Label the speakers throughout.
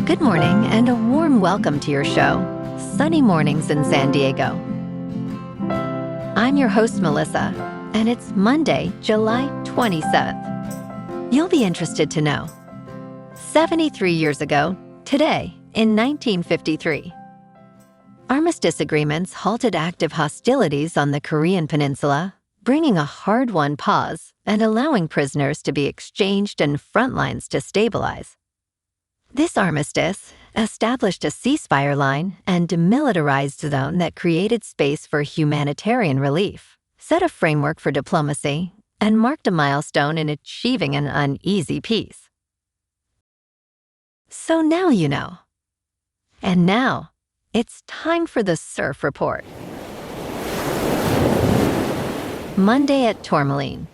Speaker 1: Good morning and a warm welcome to your show, Sunny Mornings in San Diego. I'm your host, Melissa, and it's Monday, July 27th. You'll be interested to know, 73 years ago, today, in 1953, armistice agreements halted active hostilities on the Korean peninsula, bringing a hard-won pause and allowing prisoners to be exchanged and front lines to stabilize. This armistice established a ceasefire line and demilitarized zone that created space for humanitarian relief, set a framework for diplomacy, and marked a milestone in achieving an uneasy peace. So now you know. And now, it's time for the Surf Report. Monday at Tourmaline.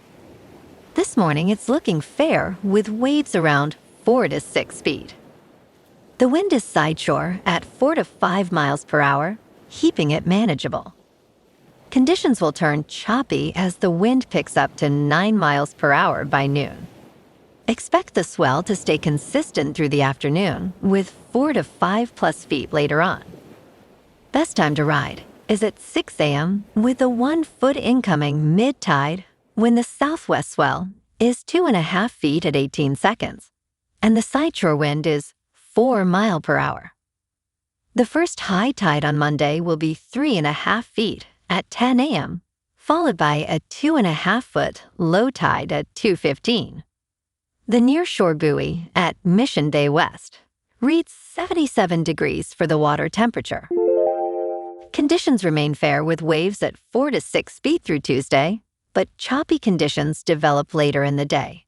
Speaker 1: This morning it's looking fair with waves around 4 to 6 feet. The wind is sideshore at 4 to 5 miles per hour, keeping it manageable. Conditions will turn choppy as the wind picks up to 9 miles per hour by noon. Expect the swell to stay consistent through the afternoon with 4 to 5 plus feet later on. Best time to ride is at 6 a.m. with a 1 foot incoming mid-tide when the southwest swell is 2.5 feet at 18 seconds and the sideshore wind is 4 miles per hour. The first high tide on Monday will be 3.5 feet at 10 a.m., followed by a 2.5 foot low tide at 2:15. The nearshore buoy at Mission Bay West reads 77 degrees for the water temperature. Conditions remain fair with waves at 4 to 6 feet through Tuesday, but choppy conditions develop later in the day.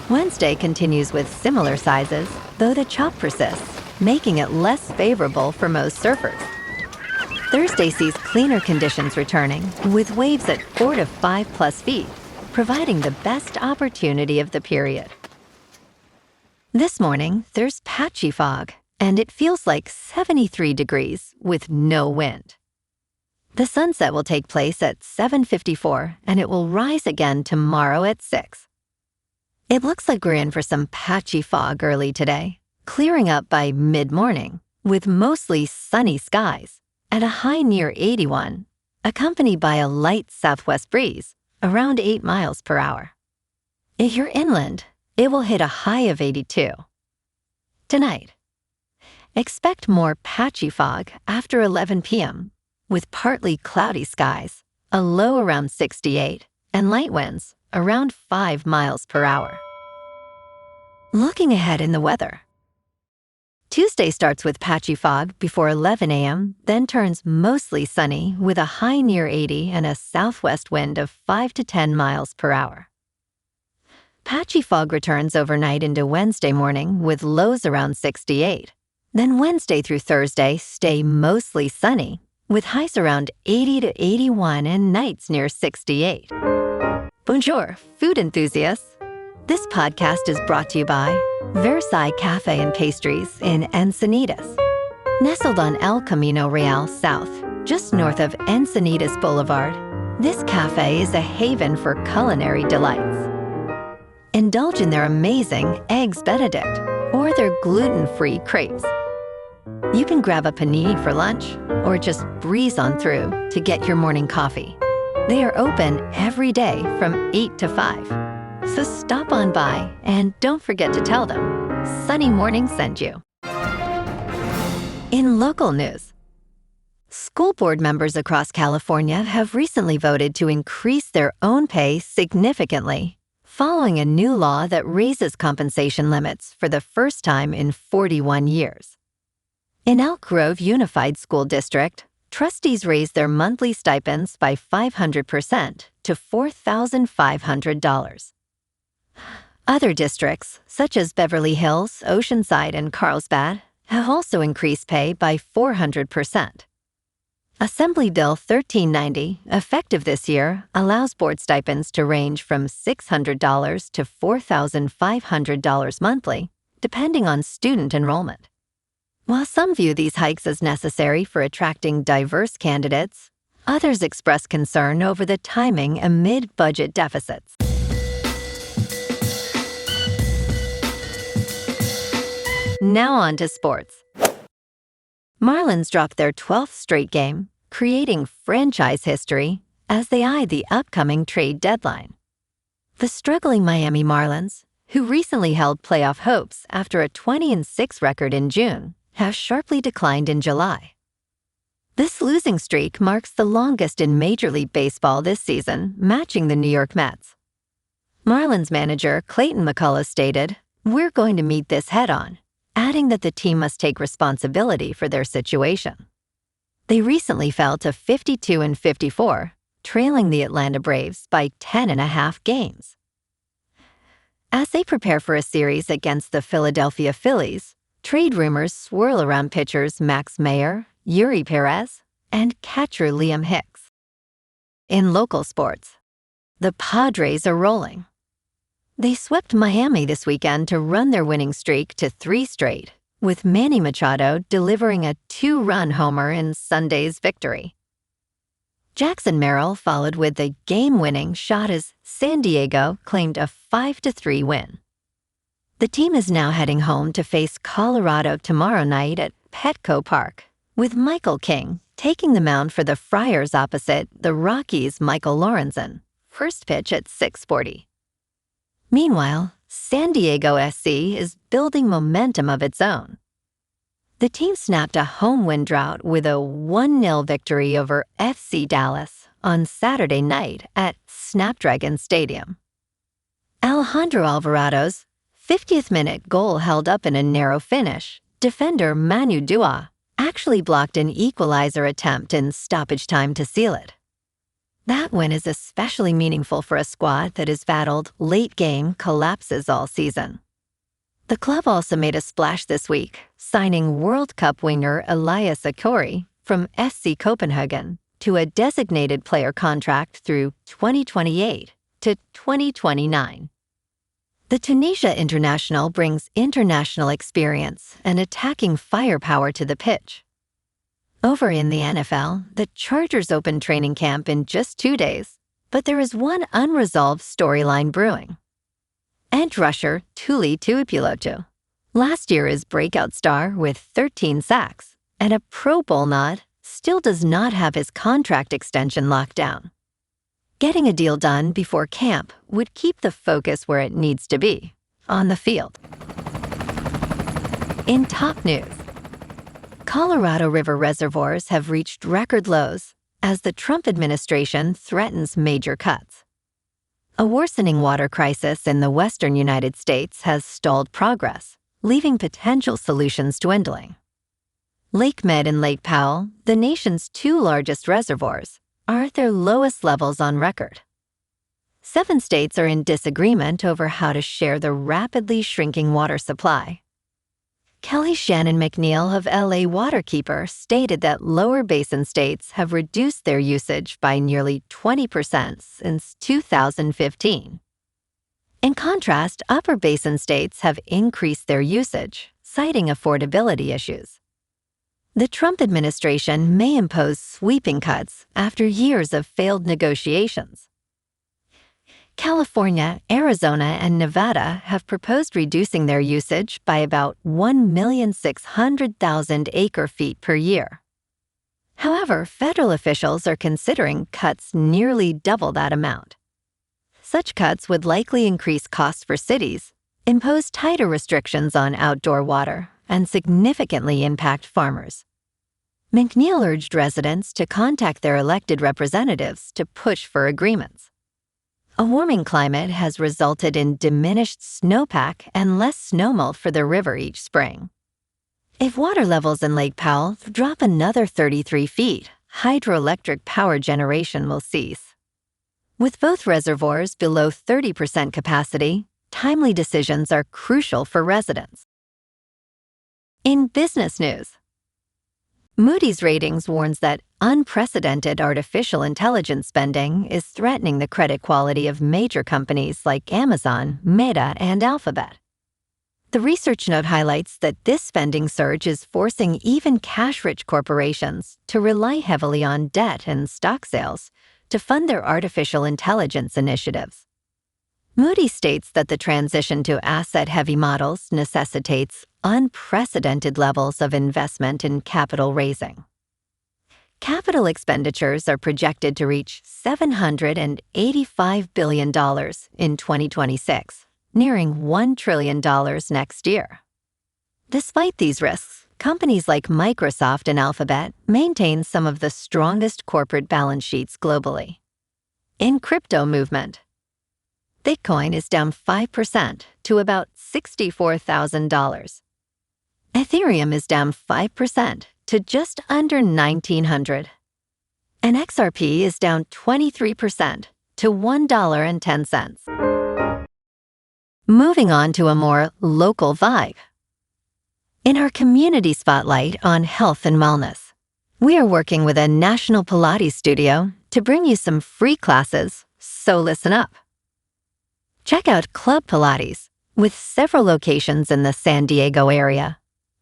Speaker 1: Wednesday continues with similar sizes, though the chop persists, making it less favorable for most surfers. Thursday sees cleaner conditions returning, with waves at 4 to 5 plus feet, providing the best opportunity of the period. This morning, there's patchy fog, and it feels like 73 degrees with no wind. The sunset will take place at 7:54, and it will rise again tomorrow at 6. It looks like we're in for some patchy fog early today, clearing up by mid-morning, with mostly sunny skies and a high near 81, accompanied by a light southwest breeze around 8 miles per hour. If you're inland, it will hit a high of 82. Tonight, expect more patchy fog after 11 p.m., with partly cloudy skies, a low around 68, and light winds around 5 miles per hour. Looking ahead in the weather. Tuesday starts with patchy fog before 11 a.m., then turns mostly sunny with a high near 80 and a southwest wind of 5 to 10 miles per hour. Patchy fog returns overnight into Wednesday morning with lows around 68. Then Wednesday through Thursday stay mostly sunny with highs around 80 to 81 and nights near 68. Bonjour, food enthusiasts. This podcast is brought to you by Versailles Cafe and Pastries in Encinitas. Nestled on El Camino Real South, just north of Encinitas Boulevard, this cafe is a haven for culinary delights. Indulge in their amazing Eggs Benedict or their gluten-free crepes. You can grab a panini for lunch or just breeze on through to get your morning coffee. They are open every day from 8 to 5. So stop on by and don't forget to tell them Sunny Morning sent you. In local news, school board members across California have recently voted to increase their own pay significantly, following a new law that raises compensation limits for the first time in 41 years. In Elk Grove Unified School District, trustees raised their monthly stipends by 500% to $4,500. Other districts, such as Beverly Hills, Oceanside, and Carlsbad, have also increased pay by 400%. Assembly Bill 1390, effective this year, allows board stipends to range from $600 to $4,500 monthly, depending on student enrollment. While some view these hikes as necessary for attracting diverse candidates, others express concern over the timing amid budget deficits. Now on to sports. Marlins dropped their 12th straight game, creating franchise history as they eye the upcoming trade deadline. The struggling Miami Marlins, who recently held playoff hopes after a 20-6 record in June, have sharply declined in July. This losing streak marks the longest in Major League Baseball this season, matching the New York Mets. Marlins manager Clayton McCullough stated, "We're going to meet this head-on," adding that the team must take responsibility for their situation. They recently fell to 52-54, trailing the Atlanta Braves by 10.5 games. As they prepare for a series against the Philadelphia Phillies, trade rumors swirl around pitchers Max Meyer, Yuri Perez, and catcher Liam Hicks. In local sports, the Padres are rolling. They swept Miami this weekend to run their winning streak to 3 straight, with Manny Machado delivering a 2-run homer in Sunday's victory. Jackson Merrill followed with the game-winning shot as San Diego claimed a 5-3 win. The team is now heading home to face Colorado tomorrow night at Petco Park, with Michael King taking the mound for the Friars opposite the Rockies' Michael Lorenzen, first pitch at 6:40. Meanwhile, San Diego SC is building momentum of its own. The team snapped a home win drought with a 1-0 victory over FC Dallas on Saturday night at Snapdragon Stadium. Alejandro Alvarado's 50th-minute goal held up in a narrow finish. Defender Manu actually blocked an equalizer attempt in stoppage time to seal it. That win is especially meaningful for a squad that has battled late-game collapses all season. The club also made a splash this week, signing World Cup winger Elias Akori from SC Copenhagen to a designated player contract through 2028 to 2029. The Tunisia international brings international experience and attacking firepower to the pitch. Over in the NFL, the Chargers opened training camp in just 2 days, but there is one unresolved storyline brewing. Edge rusher Tuli Tuipulotu, last year his breakout star with 13 sacks and a Pro Bowl nod, still does not have his contract extension locked down. Getting a deal done before camp would keep the focus where it needs to be, on the field. In top news, Colorado River reservoirs have reached record lows as the Trump administration threatens major cuts. A worsening water crisis in the western United States has stalled progress, leaving potential solutions dwindling. Lake Mead and Lake Powell, the nation's 2 largest reservoirs, are at their lowest levels on record. 7 states are in disagreement over how to share the rapidly shrinking water supply. Kelly Shannon McNeil of LA Waterkeeper stated that lower basin states have reduced their usage by nearly 20% since 2015. In contrast, upper basin states have increased their usage, citing affordability issues. The Trump administration may impose sweeping cuts after years of failed negotiations. California, Arizona, and Nevada have proposed reducing their usage by about 1,600,000 acre-feet per year. However, federal officials are considering cuts nearly double that amount. Such cuts would likely increase costs for cities, impose tighter restrictions on outdoor water, and significantly impact farmers. McNeil urged residents to contact their elected representatives to push for agreements. A warming climate has resulted in diminished snowpack and less snowmelt for the river each spring. If water levels in Lake Powell drop another 33 feet, hydroelectric power generation will cease. With both reservoirs below 30% capacity, timely decisions are crucial for residents. In business news, Moody's Ratings warns that unprecedented artificial intelligence spending is threatening the credit quality of major companies like Amazon, Meta, and Alphabet. The research note highlights that this spending surge is forcing even cash-rich corporations to rely heavily on debt and stock sales to fund their artificial intelligence initiatives. Moody states that the transition to asset-heavy models necessitates unprecedented levels of investment in capital raising. Capital expenditures are projected to reach $785 billion in 2026, nearing $1 trillion next year. Despite these risks, companies like Microsoft and Alphabet maintain some of the strongest corporate balance sheets globally. In crypto movement, Bitcoin is down 5% to about $64,000. Ethereum is down 5% to just under $1,900. And XRP is down 23% to $1.10. Moving on to a more local vibe. In our community spotlight on health and wellness, we are working with a national Pilates studio to bring you some free classes, so listen up. Check out Club Pilates, with several locations in the San Diego area.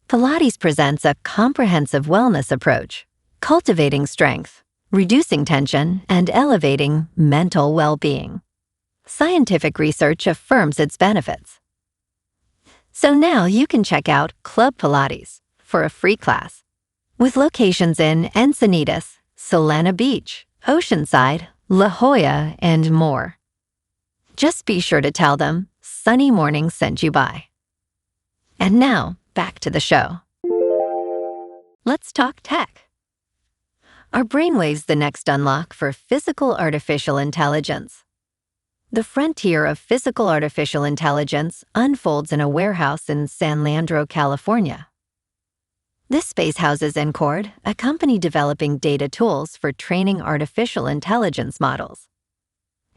Speaker 1: Pilates presents a comprehensive wellness approach, cultivating strength, reducing tension, and elevating mental well-being. Scientific research affirms its benefits. So now you can check out Club Pilates for a free class, with locations in Encinitas, Solana Beach, Oceanside, La Jolla, and more. Just be sure to tell them Sunny Morning sent you by. And now, back to the show. Let's talk tech. Are brainwaves the next unlock for physical artificial intelligence? The frontier of physical artificial intelligence unfolds in a warehouse in San Leandro, California. This space houses Ncord, a company developing data tools for training artificial intelligence models.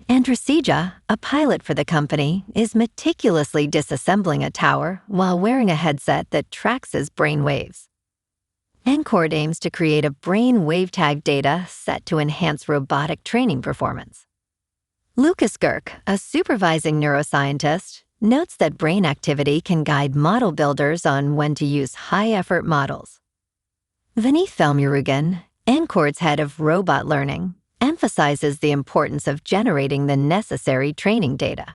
Speaker 1: Androsija, a pilot for the company, is meticulously disassembling a tower while wearing a headset that tracks his brain waves. Ncord aims to create a brain wave tag data set to enhance robotic training performance. Lucas Girk, a supervising neuroscientist, notes that brain activity can guide model builders on when to use high-effort models. Vineeth Velmurugan, Ncord's head of robot learning, emphasizes the importance of generating the necessary training data.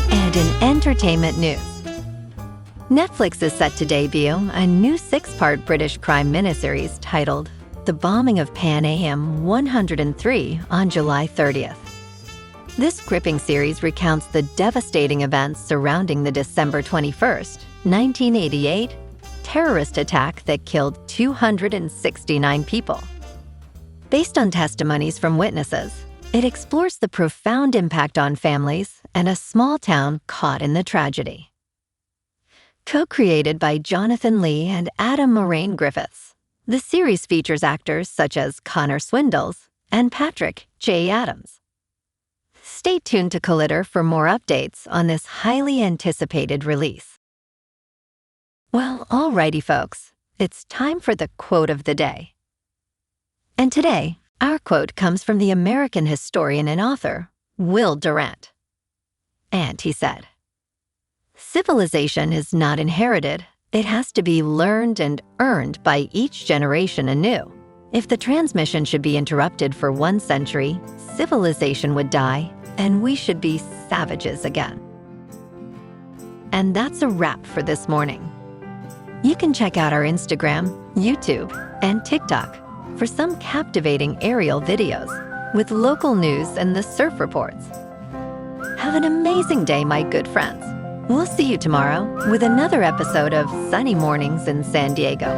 Speaker 1: And in entertainment news, Netflix is set to debut a new 6-part British crime miniseries titled The Bombing of Pan Am 103 on July 30th. This gripping series recounts the devastating events surrounding the December 21st, 1988 terrorist attack that killed 269 people. Based on testimonies from witnesses, it explores the profound impact on families and a small town caught in the tragedy. Co-created by Jonathan Lee and Adam Moraine Griffiths, the series features actors such as Connor Swindells and Patrick J. Adams. Stay tuned to Collider for more updates on this highly anticipated release. Well, alrighty folks, it's time for the quote of the day. And today, our quote comes from the American historian and author, Will Durant. And he said, "Civilization is not inherited. It has to be learned and earned by each generation anew. If the transmission should be interrupted for 1 century, civilization would die, and we should be savages again." And that's a wrap for this morning. You can check out our Instagram, YouTube, and TikTok for some captivating aerial videos with local news and the surf reports. Have an amazing day, my good friends. We'll see you tomorrow with another episode of Sunny Mornings in San Diego.